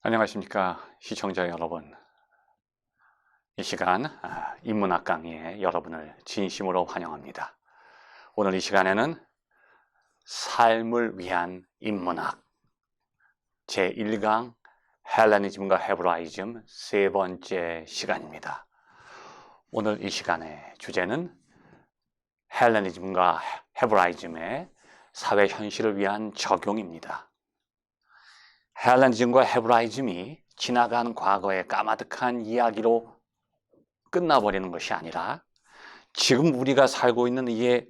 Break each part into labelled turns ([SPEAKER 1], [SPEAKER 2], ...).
[SPEAKER 1] 안녕하십니까 시청자 여러분. 이 시간 인문학 강의에 여러분을 진심으로 환영합니다. 오늘 이 시간에는 삶을 위한 인문학 제1강 헬레니즘과 헤브라이즘 세 번째 시간입니다. 오늘 이 시간의 주제는 헬레니즘과 헤브라이즘의 사회 현실을 위한 적용입니다. 헬레니즘과 헤브라이즘이 지나간 과거의 까마득한 이야기로 끝나버리는 것이 아니라 지금 우리가 살고 있는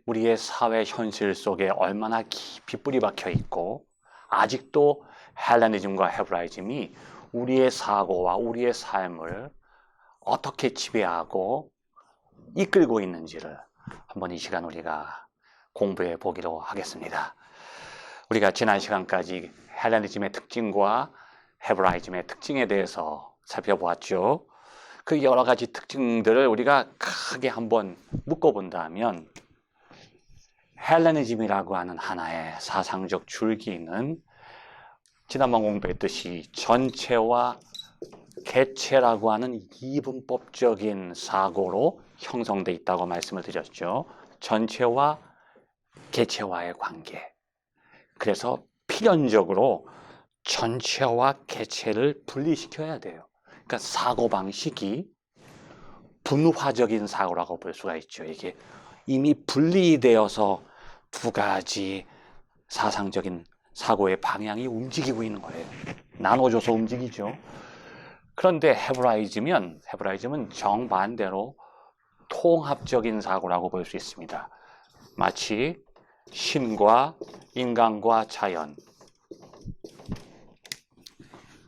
[SPEAKER 1] 우리의 사회 현실 속에 얼마나 깊이 뿌리 박혀 있고 아직도 헬레니즘과 헤브라이즘이 우리의 사고와 우리의 삶을 어떻게 지배하고 이끌고 있는지를 한번 이 시간 우리가 공부해 보기로 하겠습니다. 우리가 지난 시간까지 헬레니즘의 특징과 헤브라이즘의 특징에 대해서 살펴보았죠. 그 여러 가지 특징들을 우리가 크게 한번 묶어본다면 헬레니즘이라고 하는 하나의 사상적 줄기는 지난번 공부했듯이 전체와 개체라고 하는 이분법적인 사고로 형성되어 있다고 말씀을 드렸죠. 전체와 개체와의 관계. 그래서 필연적으로 전체와 개체를 분리시켜야 돼요. 그러니까 사고방식이 분화적인 사고라고 볼 수가 있죠. 이게 이미 분리되어서 두 가지 사상적인 사고의 방향이 움직이고 있는 거예요. 나눠져서 움직이죠. 그런데 헤브라이즘은 정반대로 통합적인 사고라고 볼 수 있습니다. 마치 신과 인간과 자연,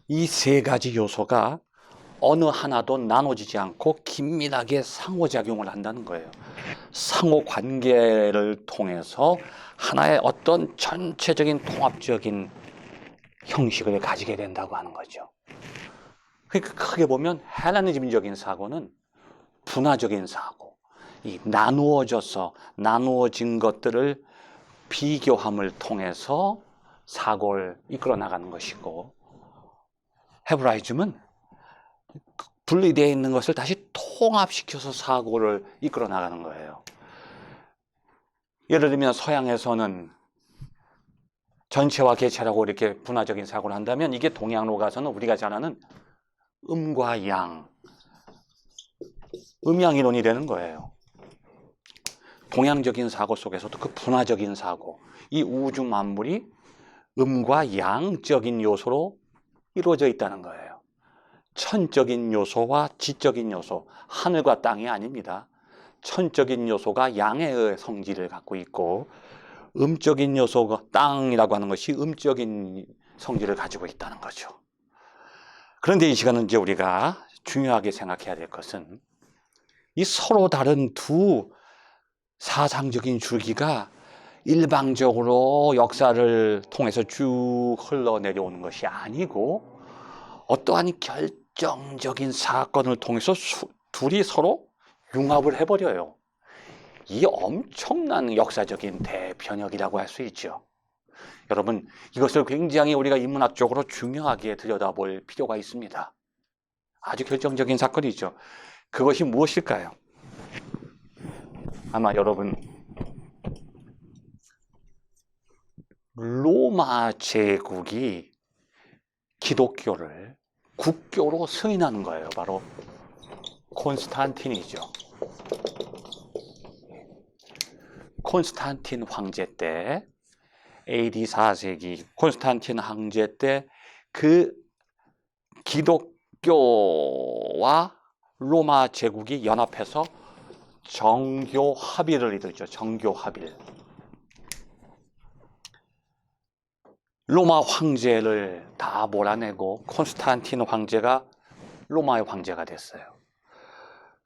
[SPEAKER 1] 이 세 가지 요소가 어느 하나도 나눠지지 않고 긴밀하게 상호작용을 한다는 거예요. 상호관계를 통해서 하나의 어떤 전체적인 통합적인 형식을 가지게 된다고 하는 거죠. 그러니까 크게 보면 헬레니즘적인 사고는 분화적인 사고, 이 나누어진 것들을 비교함을 통해서 사고를 이끌어 나가는 것이고, 헤브라이즘은 분리되어 있는 것을 다시 통합시켜서 사고를 이끌어 나가는 거예요. 예를 들면 서양에서는 전체와 개체라고 이렇게 분화적인 사고를 한다면 이게 동양으로 가서는 우리가 잘 아는 음과 양, 음양이론이 되는 거예요. 동양적인 사고 속에서도 그 분화적인 사고, 이 우주 만물이 음과 양적인 요소로 이루어져 있다는 거예요. 천적인 요소와 지적인 요소, 하늘과 땅이 아닙니다. 천적인 요소가 양의 성질을 갖고 있고 음적인 요소가 땅이라고 하는 것이 음적인 성질을 가지고 있다는 거죠. 그런데 이 시간은 이제 우리가 중요하게 생각해야 될 것은 이 서로 다른 두 사상적인 줄기가 일방적으로 역사를 통해서 쭉 흘러내려오는 것이 아니고 어떠한 결정적인 사건을 통해서 둘이 서로 융합을 해버려요. 이 엄청난 역사적인 대변혁이라고 할 수 있죠. 여러분, 이것을 굉장히 우리가 인문학적으로 중요하게 들여다볼 필요가 있습니다. 아주 결정적인 사건이죠. 그것이 무엇일까요? 아마 여러분 로마 제국이 기독교를 국교로 승인하는 거예요. 바로 콘스탄틴이죠. 콘스탄틴 황제 때 AD 4세기 콘스탄틴 황제 때 그 기독교와 로마 제국이 연합해서 정교 합의를 이루죠. 정교 합의. 로마 황제를 다 몰아내고 콘스탄틴 황제가 로마의 황제가 됐어요.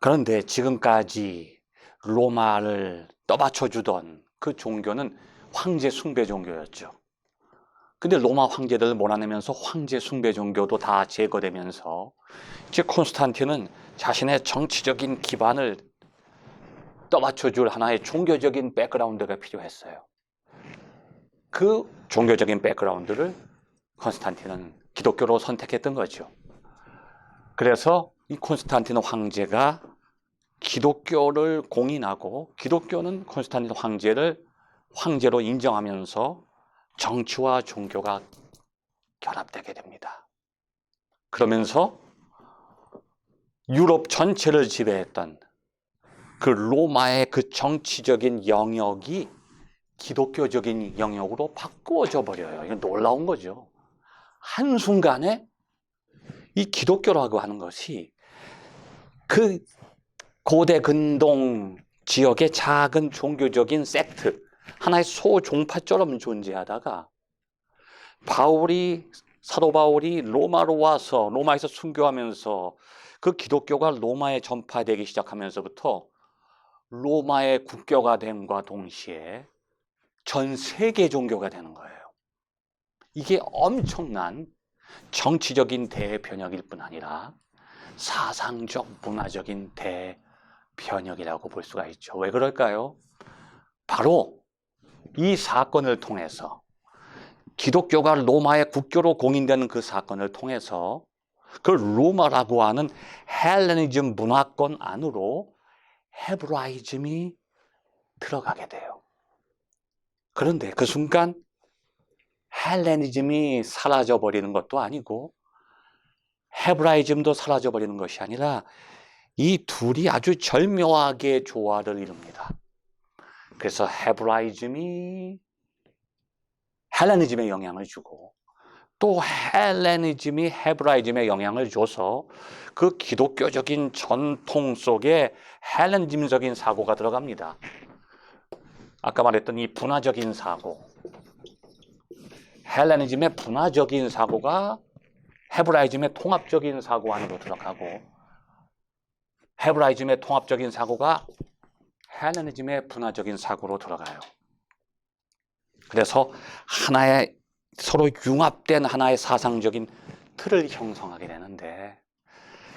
[SPEAKER 1] 그런데 지금까지 로마를 떠받쳐주던 그 종교는 황제 숭배 종교였죠. 근데 로마 황제들을 몰아내면서 황제 숭배 종교도 다 제거되면서 이제 콘스탄틴은 자신의 정치적인 기반을 떠받쳐줄 하나의 종교적인 백그라운드가 필요했어요. 그 종교적인 백그라운드를 콘스탄틴은 기독교로 선택했던 거죠. 그래서 이 콘스탄틴 황제가 기독교를 공인하고 기독교는 콘스탄틴 황제로 인정하면서 정치와 종교가 결합되게 됩니다. 그러면서 유럽 전체를 지배했던 그 로마의 그 정치적인 영역이 기독교적인 영역으로 바꾸어져 버려요. 이건 놀라운 거죠. 한순간에 이 기독교라고 하는 것이 그 고대 근동 지역의 작은 종교적인 섹트, 하나의 소종파처럼 존재하다가 사도 바울이 로마로 와서 로마에서 순교하면서 그 기독교가 로마에 전파되기 시작하면서부터 로마의 국교가 됨과 동시에 전 세계 종교가 되는 거예요. 이게 엄청난 정치적인 대변혁일 뿐 아니라 사상적, 문화적인 대변혁이라고 볼 수가 있죠. 왜 그럴까요? 바로 이 사건을 통해서 기독교가 로마의 국교로 공인되는 그 사건을 통해서 그 로마라고 하는 헬레니즘 문화권 안으로 헤브라이즘이 들어가게 돼요. 그런데 그 순간 헬레니즘이 사라져버리는 것도 아니고 헤브라이즘도 사라져버리는 것이 아니라 이 둘이 아주 절묘하게 조화를 이룹니다. 그래서 헤브라이즘이 헬레니즘에 영향을 주고 또 헬레니즘이 헤브라이즘에 영향을 줘서 그 기독교적인 전통 속에 헬레니즘적인 사고가 들어갑니다. 아까 말했던 이 분화적인 사고, 헬레니즘의 분화적인 사고가 헤브라이즘의 통합적인 사고 안으로 들어가고 헤브라이즘의 통합적인 사고가 헬레니즘의 분화적인 사고로 들어가요. 그래서 하나의 서로 융합된 하나의 사상적인 틀을 형성하게 되는데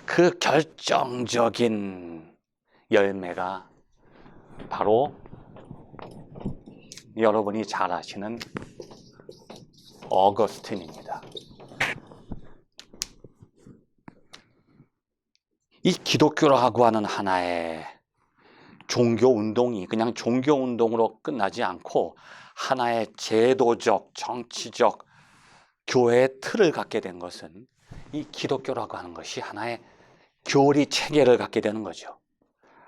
[SPEAKER 1] 그 결정적인 열매가 바로 여러분이 잘 아시는 어거스틴입니다. 이 기독교라고 하는 하나의 종교운동이 그냥 종교운동으로 끝나지 않고 하나의 제도적, 정치적 교회의 틀을 갖게 된 것은 이 기독교라고 하는 것이 하나의 교리 체계를 갖게 되는 거죠.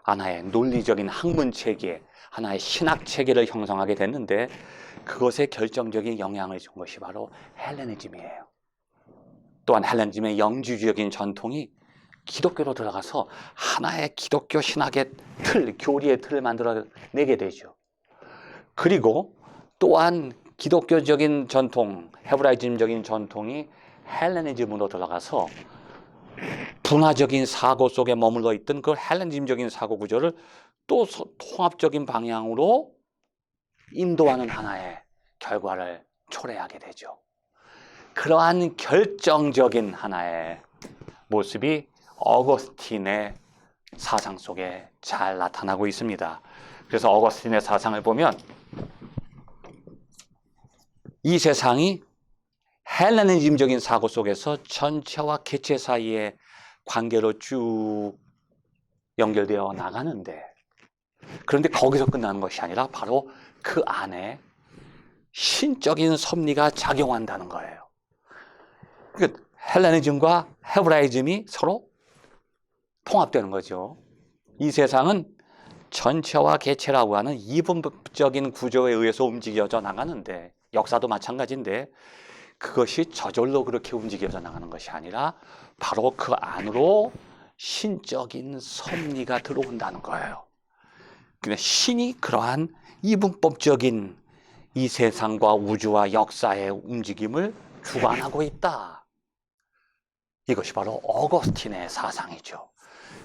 [SPEAKER 1] 하나의 논리적인 학문 체계, 하나의 신학 체계를 형성하게 됐는데 그것에 결정적인 영향을 준 것이 바로 헬레니즘이에요. 또한 헬레니즘의 영주주의적인 전통이 기독교로 들어가서 하나의 기독교 신학의 틀, 교리의 틀을 만들어내게 되죠. 그리고 또한 기독교적인 전통, 헤브라이즘적인 전통이 헬레니즘으로 들어가서 분화적인 사고 속에 머물러 있던 그 헬레니즘적인 사고 구조를 또 통합적인 방향으로 인도하는 하나의 결과를 초래하게 되죠. 그러한 결정적인 하나의 모습이 어거스틴의 사상 속에 잘 나타나고 있습니다. 그래서 어거스틴의 사상을 보면 이 세상이 헬레니즘적인 사고 속에서 전체와 개체 사이의 관계로 쭉 연결되어 나가는데 그런데 거기서 끝나는 것이 아니라 바로 그 안에 신적인 섭리가 작용한다는 거예요. 그러니까 헬레니즘과 헤브라이즘이 서로 통합되는 거죠. 이 세상은 전체와 개체라고 하는 이분법적인 구조에 의해서 움직여져 나가는데 역사도 마찬가지인데 그것이 저절로 그렇게 움직여져 나가는 것이 아니라 바로 그 안으로 신적인 섭리가 들어온다는 거예요. 그러니까 신이 그러한 이분법적인 이 세상과 우주와 역사의 움직임을 주관하고 있다. 이것이 바로 어거스틴의 사상이죠.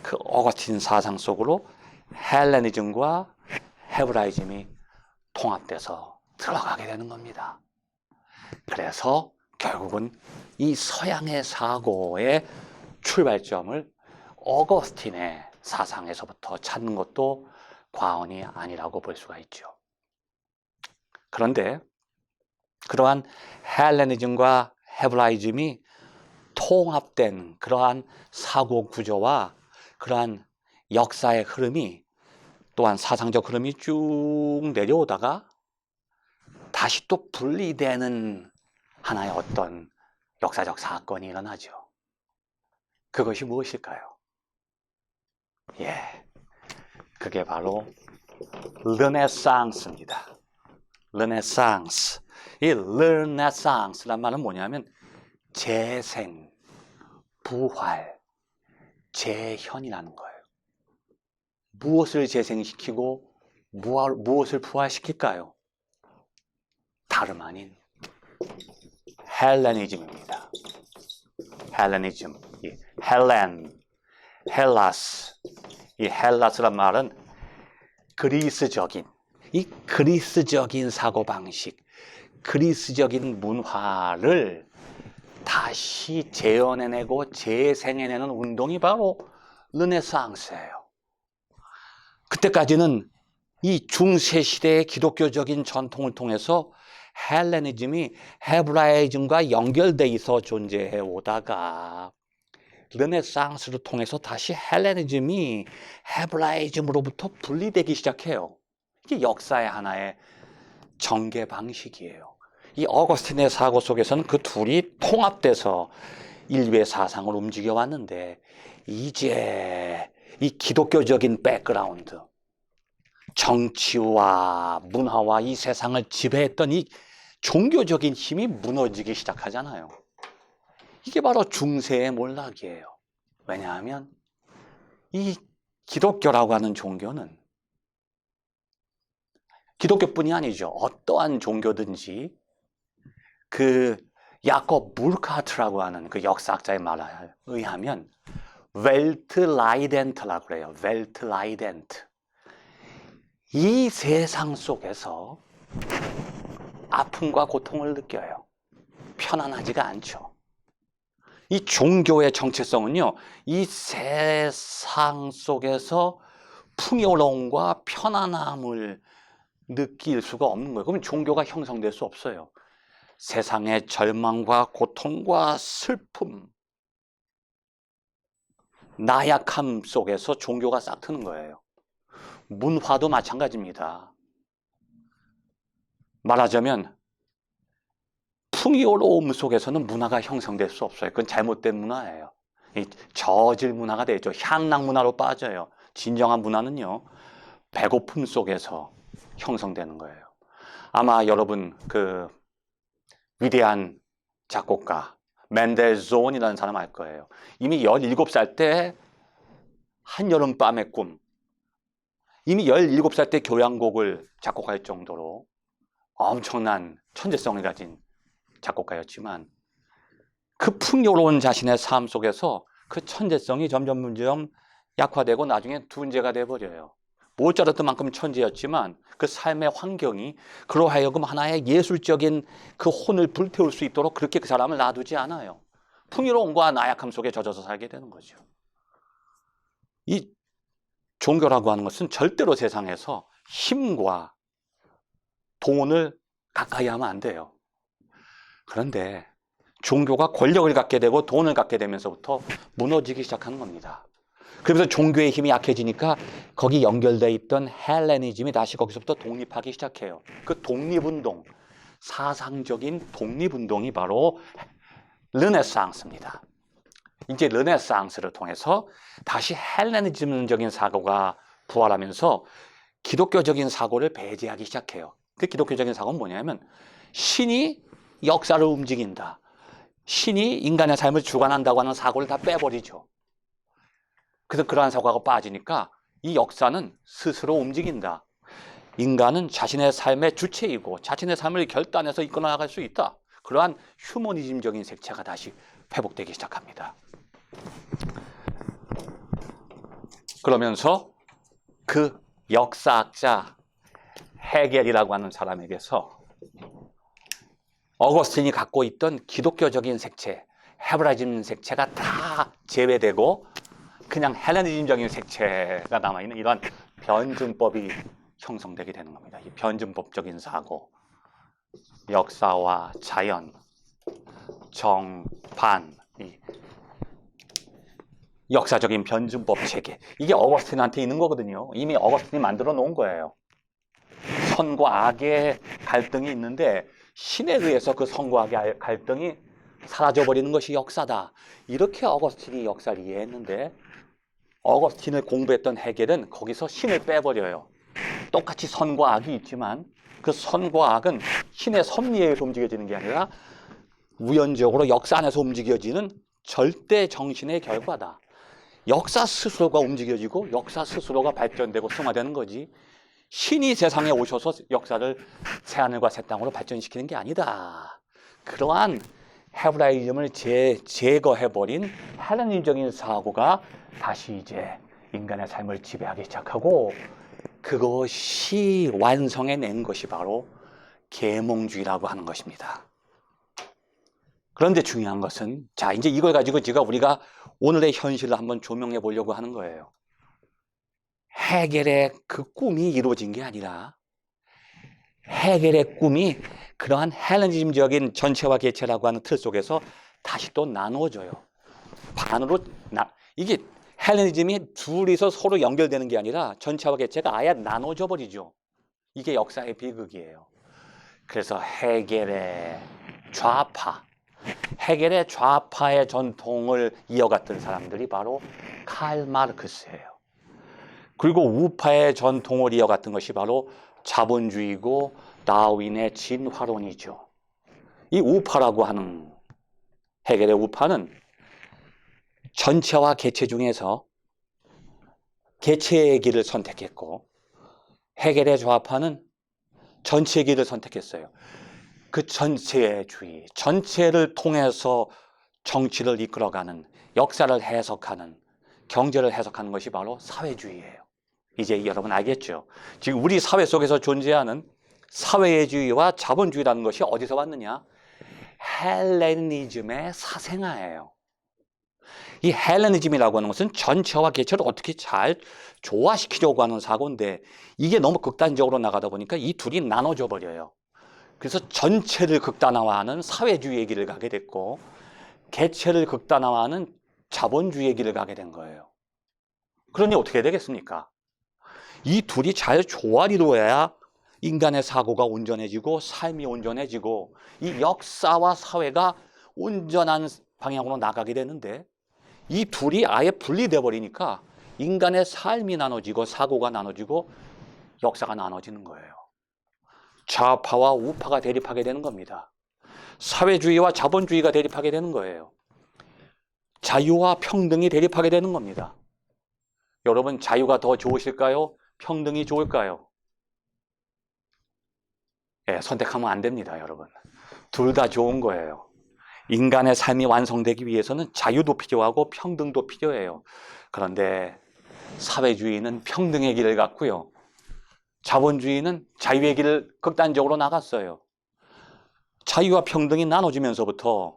[SPEAKER 1] 그 어거스틴 사상 속으로 헬레니즘과 헤브라이즘이 통합돼서 들어가게 되는 겁니다. 그래서 결국은 이 서양의 사고의 출발점을 어거스틴의 사상에서부터 찾는 것도 과언이 아니라고 볼 수가 있죠. 그런데 그러한 헬레니즘과 헤브라이즘이 통합된 그러한 사고 구조와 그러한 역사의 흐름이 또한 사상적 흐름이 쭉 내려오다가 다시 또 분리되는 하나의 어떤 역사적 사건이 일어나죠. 그것이 무엇일까요? 그게 바로 르네상스입니다. 르네상스. 이 르네상스란 말은 뭐냐면 재생, 부활, 재현이라는 거예요. 무엇을 재생시키고 무엇을 부활시킬까요? 다름 아닌 헬레니즘입니다. 헬레니즘, 헬라스. 이 헬라스란 말은 그리스적인 사고방식, 그리스적인 문화를 다시 재현해내고 재생해내는 운동이 바로 르네상스예요. 그때까지는 이 중세 시대의 기독교적인 전통을 통해서 헬레니즘이 헤브라이즘과 연결돼 있어 존재해 오다가 르네상스를 통해서 다시 헬레니즘이 헤브라이즘으로부터 분리되기 시작해요. 이게 역사의 하나의 전개 방식이에요. 이 어거스틴의 사고 속에서는 그 둘이 통합돼서 인류의 사상을 움직여 왔는데 이제 이 기독교적인 백그라운드, 정치와 문화와 이 세상을 지배했던 이 종교적인 힘이 무너지기 시작하잖아요. 이게 바로 중세의 몰락이에요. 왜냐하면 이 기독교라고 하는 종교는 기독교뿐이 아니죠. 어떠한 종교든지 그 야콥 부르카트라고 하는 그 역사학자의 말에 의하면 웰트라이덴트라고 그래요. 웰트라이덴트. 이 세상 속에서 아픔과 고통을 느껴요. 편안하지가 않죠. 이 종교의 정체성은요, 이 세상 속에서 풍요로움과 편안함을 느낄 수가 없는 거예요. 그러면 종교가 형성될 수 없어요. 세상의 절망과 고통과 슬픔, 나약함 속에서 종교가 싹트는 거예요. 문화도 마찬가지입니다. 말하자면 풍요로움 속에서는 문화가 형성될 수 없어요. 그건 잘못된 문화예요. 저질 문화가 되죠. 향락 문화로 빠져요. 진정한 문화는요, 배고픔 속에서 형성되는 거예요. 아마 여러분 그 위대한 작곡가 맨델존이라는 사람 알 거예요. 이미 17살 때 한여름밤의 꿈, 이미 17살 때 교향곡을 작곡할 정도로 엄청난 천재성을 가진 작곡가였지만 그 풍요로운 자신의 삶 속에서 그 천재성이 점점 약화되고 나중에 둔재가 돼버려요. 모차르트만큼 천재였지만 그 삶의 환경이 그로 하여금 하나의 예술적인 그 혼을 불태울 수 있도록 그렇게 그 사람을 놔두지 않아요. 풍요로움과 나약함 속에 젖어서 살게 되는 거죠. 이 종교라고 하는 것은 절대로 세상에서 힘과 돈을 가까이 하면 안 돼요. 그런데 종교가 권력을 갖게 되고 돈을 갖게 되면서부터 무너지기 시작하는 겁니다. 그러면서 종교의 힘이 약해지니까 거기 연결되어 있던 헬레니즘이 다시 거기서부터 독립하기 시작해요. 그 독립운동, 사상적인 독립운동이 바로 르네상스입니다. 이제 르네상스를 통해서 다시 헬레니즘적인 사고가 부활하면서 기독교적인 사고를 배제하기 시작해요. 그 기독교적인 사고는 뭐냐면 신이 역사를 움직인다. 신이 인간의 삶을 주관한다고 하는 사고를 다 빼버리죠. 그래서 그러한 사고가 빠지니까 이 역사는 스스로 움직인다. 인간은 자신의 삶의 주체이고 자신의 삶을 결단해서 이끌어 나갈 수 있다. 그러한 휴머니즘적인 색채가 다시 회복되기 시작합니다. 그러면서 그 역사학자 헤겔이라고 하는 사람에게서 어거스틴이 갖고 있던 기독교적인 색채, 헤브라이즘 색채가 다 제외되고 그냥 헬레니즘적인 색채가 남아있는 이러한 변증법이 형성되게 되는 겁니다. 이 변증법적인 사고, 역사와 자연, 정반, 이 역사적인 변증법 체계. 이게 어거스틴한테 있는 거거든요. 이미 어거스틴이 만들어 놓은 거예요. 선과 악의 갈등이 있는데 신에 의해서 그 선과 악의 갈등이 사라져버리는 것이 역사다. 이렇게 어거스틴이 역사를 이해했는데 어거스틴을 공부했던 헤겔은 거기서 신을 빼버려요. 똑같이 선과 악이 있지만 그 선과 악은 신의 섭리에 의해서 움직여지는 게 아니라 우연적으로 역사 안에서 움직여지는 절대 정신의 결과다. 역사 스스로가 움직여지고 역사 스스로가 발전되고 승화되는 거지 신이 세상에 오셔서 역사를 새하늘과 새 땅으로 발전시키는 게 아니다. 그러한 헤브라이즘을 제거해버린 헬레니즘적인 사고가 다시 이제 인간의 삶을 지배하기 시작하고 그것이 완성해낸 것이 바로 계몽주의라고 하는 것입니다. 그런데 중요한 것은 자 이제 이걸 가지고 우리가 오늘의 현실을 한번 조명해 보려고 하는 거예요. 헤겔의 그 꿈이 이루어진 게 아니라 헤겔의 꿈이 그러한 헬레니즘적인 전체와 개체라고 하는 틀 속에서 다시 또 나누어져요. 반으로 이게 헬레니즘이 둘이서 서로 연결되는 게 아니라 전체와 개체가 아예 나눠져 버리죠. 이게 역사의 비극이에요. 그래서 헤겔의 좌파의 전통을 이어갔던 사람들이 바로 칼 마르크스예요. 그리고 우파의 전통을 이어갔던 것이 바로 자본주의고 다윈의 진화론이죠. 이 우파라고 하는 헤겔의 우파는 전체와 개체 중에서 개체의 길을 선택했고 헤겔의 좌파는 전체의 길을 선택했어요. 그 전체주의, 전체를 통해서 정치를 이끌어가는, 역사를 해석하는, 경제를 해석하는 것이 바로 사회주의예요. 이제 여러분 알겠죠? 지금 우리 사회 속에서 존재하는 사회주의와 자본주의라는 것이 어디서 왔느냐? 헬레니즘의 사생아예요. 이 헬레니즘이라고 하는 것은 전체와 개체를 어떻게 잘 조화시키려고 하는 사고인데 이게 너무 극단적으로 나가다 보니까 이 둘이 나눠져 버려요. 그래서 전체를 극단화하는 사회주의의 길을 가게 됐고 개체를 극단화하는 자본주의의 길을 가게 된 거예요. 그러니 어떻게 되겠습니까? 이 둘이 잘 조화를 이루어야 인간의 사고가 온전해지고 삶이 온전해지고 이 역사와 사회가 온전한 방향으로 나가게 되는데 이 둘이 아예 분리돼 버리니까 인간의 삶이 나눠지고 사고가 나눠지고 역사가 나눠지는 거예요. 좌파와 우파가 대립하게 되는 겁니다. 사회주의와 자본주의가 대립하게 되는 거예요. 자유와 평등이 대립하게 되는 겁니다. 여러분 자유가 더 좋으실까요? 평등이 좋을까요? 예, 선택하면 안 됩니다, 여러분. 둘 다 좋은 거예요. 인간의 삶이 완성되기 위해서는 자유도 필요하고 평등도 필요해요. 그런데 사회주의는 평등의 길을 갔고요. 자본주의는 자유의 길을 극단적으로 나갔어요. 자유와 평등이 나눠지면서부터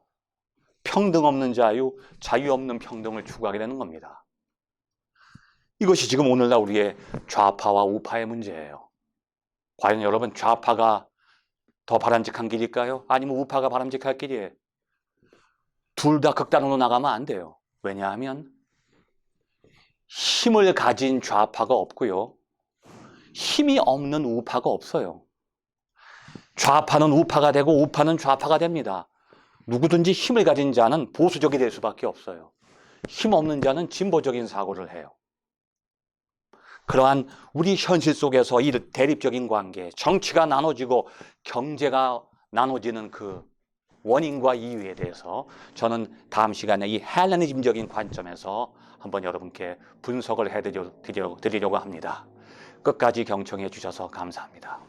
[SPEAKER 1] 평등 없는 자유, 자유 없는 평등을 추구하게 되는 겁니다. 이것이 지금 오늘날 우리의 좌파와 우파의 문제예요. 과연 여러분 좌파가 더 바람직한 길일까요? 아니면 우파가 바람직할 길이에요? 둘 다 극단으로 나가면 안 돼요. 왜냐하면 힘을 가진 좌파가 없고요. 힘이 없는 우파가 없어요. 좌파는 우파가 되고 우파는 좌파가 됩니다. 누구든지 힘을 가진 자는 보수적이 될 수밖에 없어요. 힘 없는 자는 진보적인 사고를 해요. 그러한 우리 현실 속에서 이 대립적인 관계, 정치가 나눠지고 경제가 나눠지는 그 원인과 이유에 대해서 저는 다음 시간에 이 헬레니즘적인 관점에서 한번 여러분께 분석을 해드리려고 합니다. 끝까지 경청해 주셔서 감사합니다.